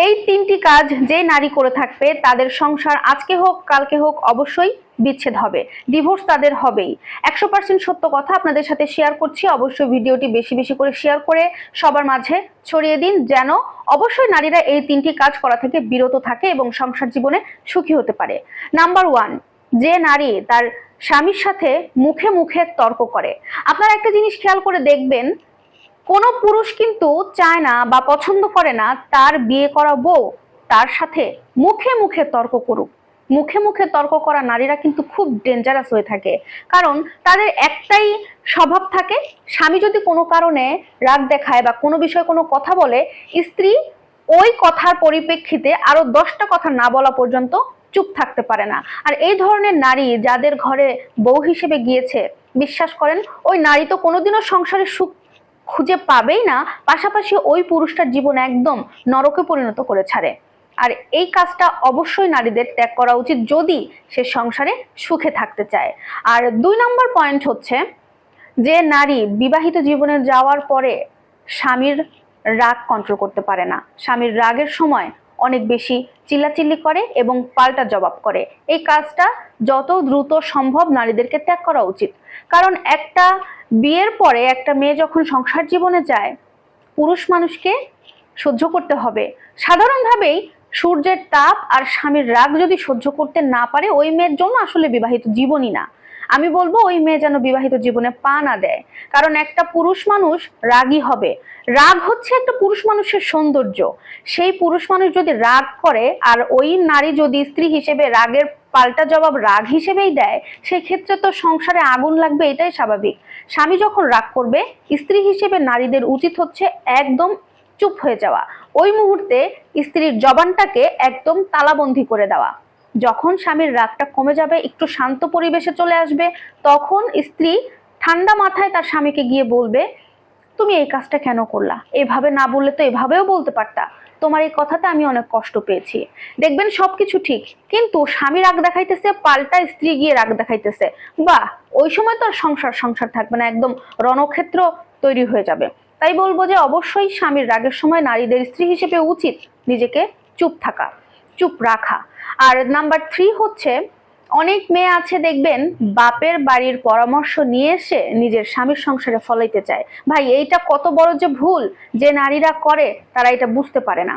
এই তিনটি কাজ যে নারী করে থাকবে তাদের সংসার আজকে হোক কালকে হোক অবশ্যই বিচ্ছেদ হবে, ডিভোর্স তাদের হবেই। 100% সত্য কথা আপনাদের সাথে শেয়ার করছি। অবশ্যই ভিডিওটি বেশি বেশি করে শেয়ার করে সবার মাঝে ছড়িয়ে দিন, যেন অবশ্যই নারীরা এই তিনটি কাজ করা থেকে বিরত থাকে এবং সংসার জীবনে সুখী হতে পারে। নাম্বার 1, যে নারী তার স্বামীর সাথে মুখে মুখে তর্ক করে। আপনারা একটা জিনিস খেয়াল করে দেখবেন, কোনো পুরুষ কিন্তু চায় না বা পছন্দ করে না তার বিয়ে করা বউ তার সাথে মুখে মুখে তর্ক করুক। মুখে মুখে তর্ক করা নারীরা কিন্তু খুব ডেঞ্জারাস হয়ে থাকে, কারণ তাদের একটাই স্বভাব থাকে, স্বামী যদি কোনো কারণে রাগ দেখায় বা কোনো বিষয়ে কোনো কথা বলে, স্ত্রী ওই কথার পরিপ্রেক্ষিতে আরো 10টা কথা না বলা পর্যন্ত চুপ থাকতে পারে না। আর এই ধরনের নারী যাদের ঘরে বউ হিসেবে গিয়েছে, বিশ্বাস করেন ওই নারী তো কোনোদিনও সংসারে সুখ খুঁজে পাবেই না, পাশাপাশি ওই পুরুষটার জীবন একদম নরকে পরিণত করে ছাড়ে। আর এই কাজটা অবশ্যই নারীদের ত্যাগ করা উচিত যদি সে সংসারে সুখে থাকতে চায়। আর 2 নম্বর পয়েন্ট হচ্ছে, যে নারী বিবাহিত জীবনে যাওয়ার পরে স্বামীর রাগ কন্ট্রোল করতে পারে না, স্বামীর রাগের সময় অনেক বেশি চিল্লাচিল্লি করে এবং পাল্টা জবাব করে, এই কাজটা যত দ্রুত সম্ভব নারীদেরকে ত্যাগ করা উচিত। কারণ একটা বিয়ের পরে একটা মেয়ে যখন সংসার জীবনে যায়, পুরুষ মানুষকে সহ্য করতে হবে। সাধারণভাবেই সূর্যের তাপ আর স্বামীর রাগ যদি সহ্য করতে না পারে, ওই মেয়ের জন্য আসলে বিবাহিত জীবনই না। আমি বলবো ওই মেয়ে যেন বিবাহিত জীবনে পা না দেয়। কারণ একটা পুরুষ মানুষ রাগী হবে, রাগ হচ্ছে একটা পুরুষ মানুষের সৌন্দর্য। সেই পুরুষ মানুষ যদি রাগ করে আর ওই নারী যদি স্ত্রী হিসেবে রাগের পাল্টা জবাব রাগ হিসেবেই দেয়, সেই ক্ষেত্রে তো সংসারে আগুন লাগবে, এটাই স্বাভাবিক। স্বামী যখন রাগ করবে, স্ত্রী হিসেবে নারীদের উচিত হচ্ছে একদম চুপ হয়ে যাওয়া, ওই মুহূর্তে স্ত্রীর জবানটাকে একদম তালাবন্ধি করে দেওয়া। যখন স্বামীর রাগটা কমে যাবে, একটু শান্ত পরিবেশে চলে আসবে, তখন স্ত্রী ঠান্ডা মাথায় তার স্বামীকে গিয়ে বলবে, তুমি এই কাজটা কেন করলা, এভাবে না বললে তো এভাবেও বলতে পারতা, তোমার এই কথাতে আমি অনেক কষ্ট পেয়েছি। দেখবেন সবকিছু ঠিক, কিন্তু স্বামী রাগ দেখাইতেছে, পাল্টা স্ত্রী গিয়ে রাগ দেখাইতেছে, বা ওই সময় তো আর সংসার থাকবে না, একদম রণক্ষেত্র তৈরি হয়ে যাবে। তাই বলবো যে অবশ্যই স্বামীর রাগের সময় নারীদের স্ত্রী হিসেবে উচিত নিজেকে চুপ থাকা, চুপ রাখা। আর নাম্বার 3 হচ্ছে, অনেক মেয়ে আছে দেখবেন বাপের বাড়ির পরামর্শ নিয়ে এসে নিজের স্বামীর সংসারে ফলাইতে চায়। ভাই এইটা কত বড় যে ভুল যে নারীরা করে, তারা এটা বুঝতে পারে না।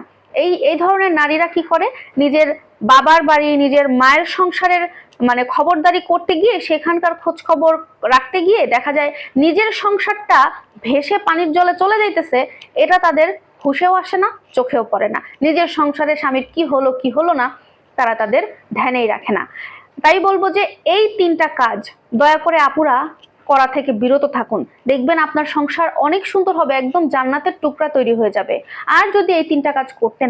এই ধরনের নারীরা কি করে, নিজের বাবার বাড়ি নিজের মায়ের সংসারের মানে খবরদারি করতে গিয়ে, সেখানকার খোঁজ খবর রাখতে গিয়ে দেখা যায় নিজের সংসারটা ভেসে পানির জলে চলে যাইতেছে, এটা তাদের হুঁশেও আসে না, চোখেও পড়ে না। নিজের সংসারে স্বামীর কি হলো না তারা তাদের ধ্যানেই রাখে না। তাই বলবো যে এই 3টা কাজ দয়া করে আপুরা করা থেকে বিরত থাকুন, দেখবেন আপনার সংসার অনেক সুন্দর হবে, একদম জান্নাতের টুকরা তৈরি হয়ে যাবে। আর যদি এই 3টা কাজ করতে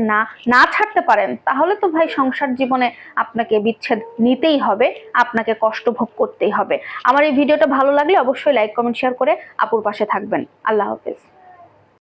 না ছাড়তে পারেন, তাহলে তো ভাই সংসার জীবনে আপনাকে বিচ্ছেদ নিতেই হবে, আপনাকে কষ্ট ভোগ করতেই হবে। আমার এই ভিডিওটা ভালো লাগলে অবশ্যই লাইক কমেন্ট শেয়ার করে আপুর পাশে থাকবেন। আল্লাহ হাফেজ।